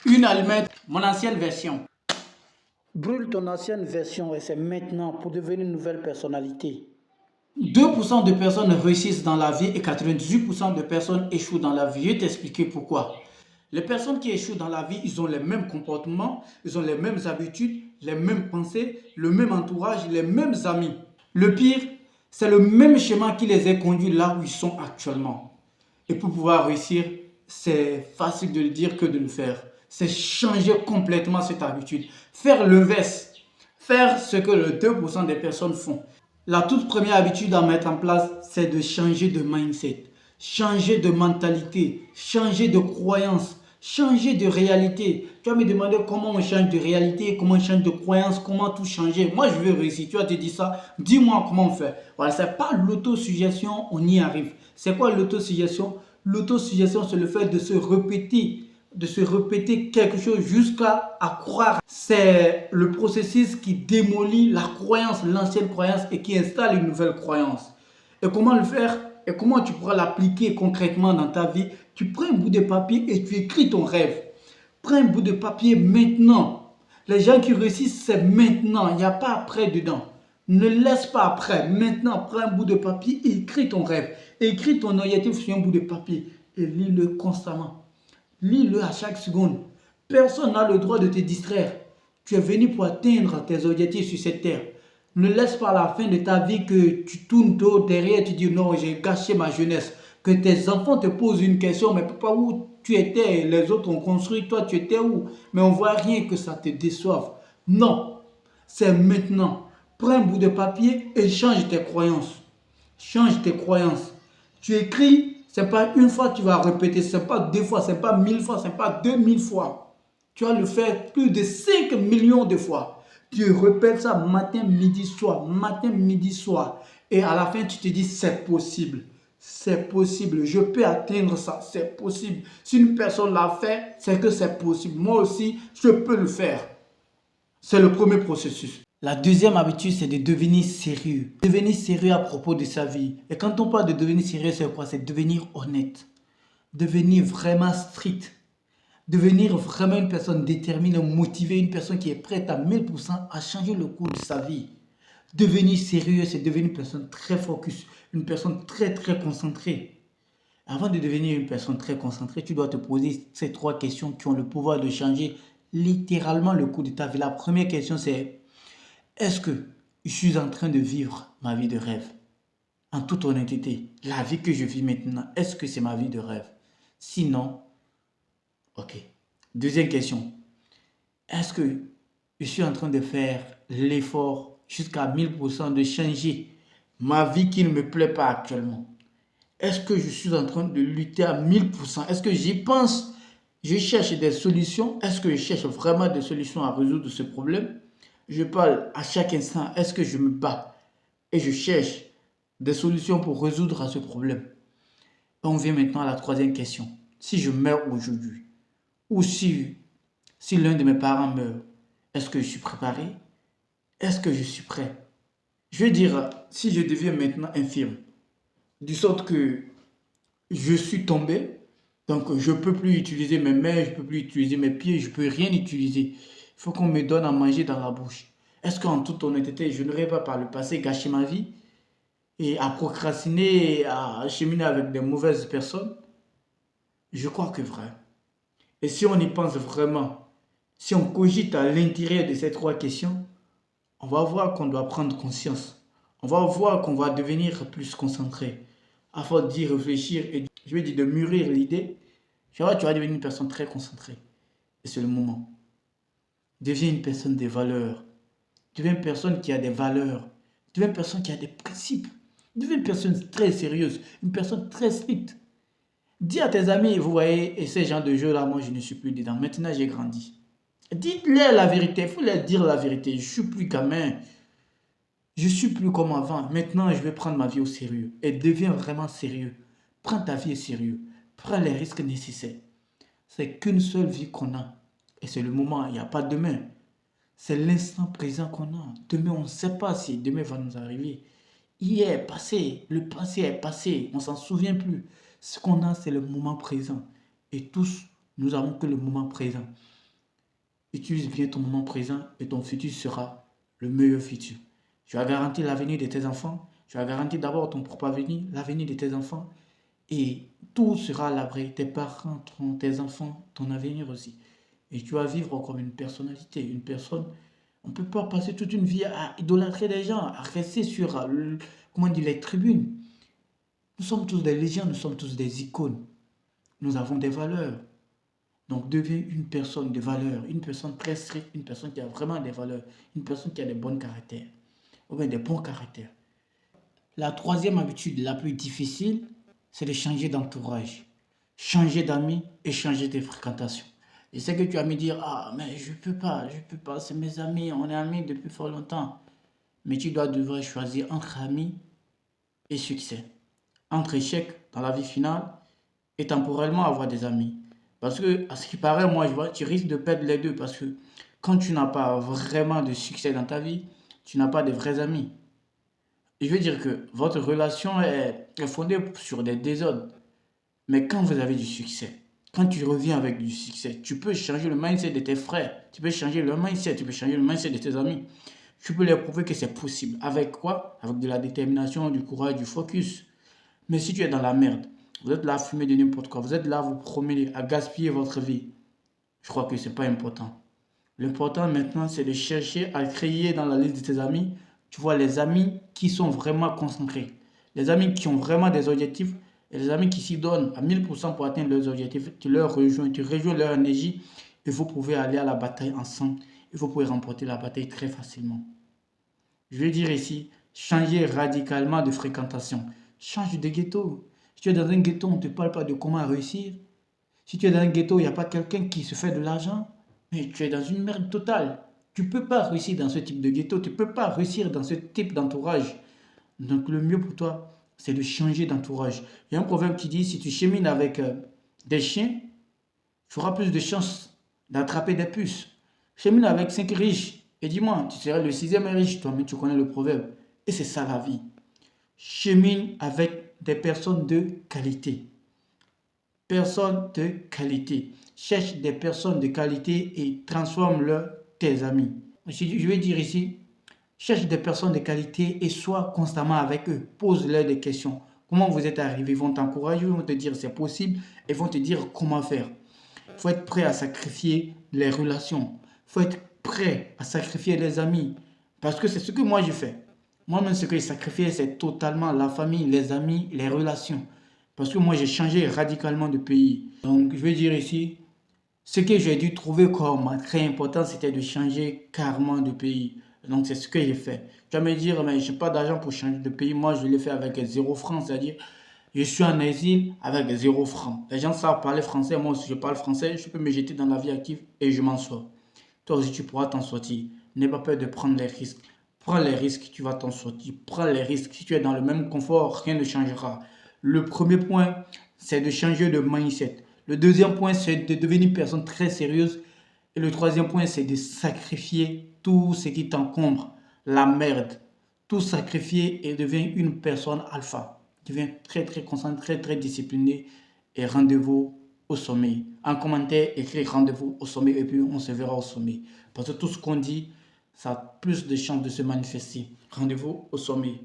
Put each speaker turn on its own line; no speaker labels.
Une allumette, mon ancienne version.
Brûle ton ancienne version et c'est maintenant pour devenir une nouvelle personnalité.
2% de personnes réussissent dans la vie et 98% de personnes échouent dans la vie. Je vais t'expliquer pourquoi. Les personnes qui échouent dans la vie, ils ont les mêmes comportements, ils ont les mêmes habitudes, les mêmes pensées, le même entourage, les mêmes amis. Le pire, c'est le même schéma qui les a conduits là où ils sont actuellement. Et pour pouvoir réussir, c'est facile de le dire que de le faire. C'est changer complètement cette habitude. Faire l'inverse. Faire ce que le 2% des personnes font. La toute première habitude à mettre en place, c'est de changer de mindset. Changer de mentalité. Changer de croyance. Changer de réalité. Tu vas me demander comment on change de réalité, comment on change de croyance, comment tout changer. Moi, je veux réussir. Tu vas te dire ça. Dis-moi comment on fait. Voilà, c'est pas l'autosuggestion, on y arrive. C'est quoi l'autosuggestion? L'autosuggestion, c'est le fait de se répéter quelque chose jusqu'à croire. C'est le processus qui démolit la croyance, l'ancienne croyance et qui installe une nouvelle croyance. Et comment le faire? Et comment tu pourras l'appliquer concrètement dans ta vie? Tu prends un bout de papier et tu écris ton rêve. Prends un bout de papier maintenant. Les gens qui réussissent, c'est maintenant. Il n'y a pas après dedans. Ne laisse pas après. Maintenant, prends un bout de papier et écris ton rêve. Écris ton objectif sur un bout de papier et lis-le constamment. Lis-le à chaque seconde. Personne n'a le droit de te distraire. Tu es venu pour atteindre tes objectifs sur cette terre. Ne laisse pas à la fin de ta vie que tu tournes derrière et tu dis non, j'ai gâché ma jeunesse. Que tes enfants te posent une question, mais papa, où tu étais? Les autres ont construit, toi tu étais où? Mais on ne voit rien que ça te déçoive. Non, c'est maintenant. Prends un bout de papier et change tes croyances. Change tes croyances. Tu écris, ce n'est pas une fois que tu vas répéter, ce n'est pas 2 fois, ce n'est pas 1000 fois, ce n'est pas 2000 fois. Tu vas le faire plus de 5 millions de fois. Tu répètes ça matin, midi, soir. Et à la fin, tu te dis, c'est possible. C'est possible. Je peux atteindre ça. C'est possible. Si une personne l'a fait, c'est que c'est possible. Moi aussi, je peux le faire. C'est le premier processus. La deuxième habitude, c'est de devenir sérieux. Devenir sérieux à propos de sa vie. Et quand on parle de devenir sérieux, c'est quoi? C'est devenir honnête. Devenir vraiment strict. Devenir vraiment une personne déterminée, motivée, une personne qui est prête à 1000% à changer le cours de sa vie. Devenir sérieux, c'est devenir une personne très focus, une personne très très concentrée. Avant de devenir une personne très concentrée, tu dois te poser ces 3 questions qui ont le pouvoir de changer littéralement le cours de ta vie. La première question, c'est: est-ce que je suis en train de vivre ma vie de rêve? En toute honnêteté, la vie que je vis maintenant, est-ce que c'est ma vie de rêve? Sinon, ok. Deuxième question, est-ce que je suis en train de faire l'effort jusqu'à 1000% de changer ma vie qui ne me plaît pas actuellement? Est-ce que je suis en train de lutter à 1000%? Est-ce que j'y pense? Je cherche des solutions. Est-ce que je cherche vraiment des solutions à résoudre ce problème? Je parle à chaque instant. Est-ce que je me bats et je cherche des solutions pour résoudre à ce problème? Et on vient maintenant à la troisième question. Si je meurs aujourd'hui, ou si l'un de mes parents meurt, est-ce que je suis préparé? Est-ce que je suis prêt? Je veux dire, si je deviens maintenant infirme, de sorte que je suis tombé, donc je ne peux plus utiliser mes mains, je ne peux plus utiliser mes pieds, je ne peux rien utiliser. Il faut qu'on me donne à manger dans la bouche. Est-ce qu'en toute honnêteté, je n'aurais pas par le passé gâché ma vie et à procrastiner, à cheminer avec de mauvaises personnes? Je crois que vrai. Et si on y pense vraiment, si on cogite à l'intérieur de ces 3 questions, on va voir qu'on doit prendre conscience. On va voir qu'on va devenir plus concentré. À force d'y réfléchir et je vais dire de mûrir l'idée, tu vas devenir une personne très concentrée. Et c'est le moment. Deviens une personne de valeurs. Deviens une personne qui a des valeurs. Deviens une personne qui a des principes. Deviens une personne très sérieuse, une personne très stricte. Dis à tes amis, vous voyez, et ces gens de jeu-là, moi je ne suis plus dedans. Maintenant j'ai grandi. Dites-leur la vérité, il faut leur dire la vérité. Je ne suis plus gamin. Je ne suis plus comme avant. Maintenant, je vais prendre ma vie au sérieux. Et deviens vraiment sérieux. Prends ta vie au sérieux. Prends les risques nécessaires. C'est qu'une seule vie qu'on a. Et c'est le moment. Il n'y a pas demain. C'est l'instant présent qu'on a. Demain, on ne sait pas si demain va nous arriver. Hier est passé. Le passé est passé. On ne s'en souvient plus. Ce qu'on a, c'est le moment présent. Et tous, nous avons que le moment présent. Utilise bien ton moment présent et ton futur sera le meilleur futur. Tu as garanti l'avenir de tes enfants. Tu as garanti d'abord ton propre avenir, l'avenir de tes enfants. Et tout sera à l'abri. Tes parents, tes enfants, ton avenir aussi. Et tu vas vivre comme une personnalité, une personne. On ne peut pas passer toute une vie à idolâtrer les gens, à rester sur comment dire, les tribunes. Nous sommes tous des légendes, nous sommes tous des icônes. Nous avons des valeurs. Donc deviens une personne de valeur, une personne très stricte, une personne qui a vraiment des valeurs, une personne qui a des bons caractères, ou bien des bons caractères. La troisième habitude la plus difficile, c'est de changer d'entourage, changer d'amis et changer de fréquentation. Je sais que tu vas me dire, ah, mais je peux pas, c'est mes amis, on est amis depuis fort longtemps. Mais tu devrais choisir entre amis et succès, entre échec dans la vie finale et temporairement avoir des amis. Parce que, à ce qui paraît, moi, je vois, tu risques de perdre les deux. Parce que quand tu n'as pas vraiment de succès dans ta vie, tu n'as pas de vrais amis. Je veux dire que votre relation est fondée sur des désordres. Mais quand vous avez du succès, quand tu reviens avec du succès, tu peux changer le mindset de tes frères. Tu peux changer le mindset, tu peux changer le mindset de tes amis. Tu peux leur prouver que c'est possible. Avec quoi? Avec de la détermination, du courage, du focus. Mais si tu es dans la merde, vous êtes là à fumer de n'importe quoi, vous êtes là à vous promener, à gaspiller votre vie, je crois que ce n'est pas important. L'important maintenant, c'est de chercher à créer dans la liste de tes amis, tu vois, les amis qui sont vraiment concentrés, les amis qui ont vraiment des objectifs et les amis qui s'y donnent à 1000% pour atteindre leurs objectifs. Tu leur rejoins, tu rejoins leur énergie et vous pouvez aller à la bataille ensemble et vous pouvez remporter la bataille très facilement. Je veux dire ici, changer radicalement de fréquentation. Change de ghetto. Si tu es dans un ghetto, on ne te parle pas de comment réussir. Si tu es dans un ghetto, il n'y a pas quelqu'un qui se fait de l'argent. Mais tu es dans une merde totale. Tu ne peux pas réussir dans ce type de ghetto. Tu ne peux pas réussir dans ce type d'entourage. Donc le mieux pour toi, c'est de changer d'entourage. Il y a un proverbe qui dit, si tu chemines avec des chiens, tu auras plus de chances d'attraper des puces. Chemine avec 5 riches. Et dis-moi, tu seras le sixième riche, toi-même tu connais le proverbe. Et c'est ça la vie. Chemine avec des personnes de qualité. Personnes de qualité. Cherche des personnes de qualité et transforme-leur tes amis. Je vais dire ici, cherche des personnes de qualité et sois constamment avec eux. Pose-leur des questions. Comment vous êtes arrivés? Ils vont t'encourager, ils vont te dire c'est possible et vont te dire comment faire. Il faut être prêt à sacrifier les relations. Il faut être prêt à sacrifier les amis. Parce que c'est ce que moi je fais. Moi-même, ce que j'ai sacrifié, c'est totalement la famille, les amis, les relations. Parce que moi, j'ai changé radicalement de pays. Donc, je veux dire ici, ce que j'ai dû trouver comme très important, c'était de changer carrément de pays. Donc, c'est ce que j'ai fait. Tu vas me dire, mais je n'ai pas d'argent pour changer de pays. Moi, je l'ai fait avec 0 francs, c'est-à-dire je suis en exil avec 0 francs. Les gens savent parler français, moi aussi je parle français, je peux me jeter dans la vie active et je m'en sors. Toi aussi tu pourras t'en sortir. N'aie pas peur de prendre les risques. Prends les risques, tu vas t'en sortir. Prends les risques. Si tu es dans le même confort, rien ne changera. Le premier point, c'est de changer de mindset. Le deuxième point, c'est de devenir une personne très sérieuse. Et le troisième point, c'est de sacrifier tout ce qui t'encombre, la merde. Tout sacrifier et devenir une personne alpha. Deviens très très concentré, très discipliné et rendez-vous au sommet. En commentaire, écris rendez-vous au sommet et puis on se verra au sommet. Parce que tout ce qu'on dit, ça a plus de chances de se manifester. Rendez-vous au sommet.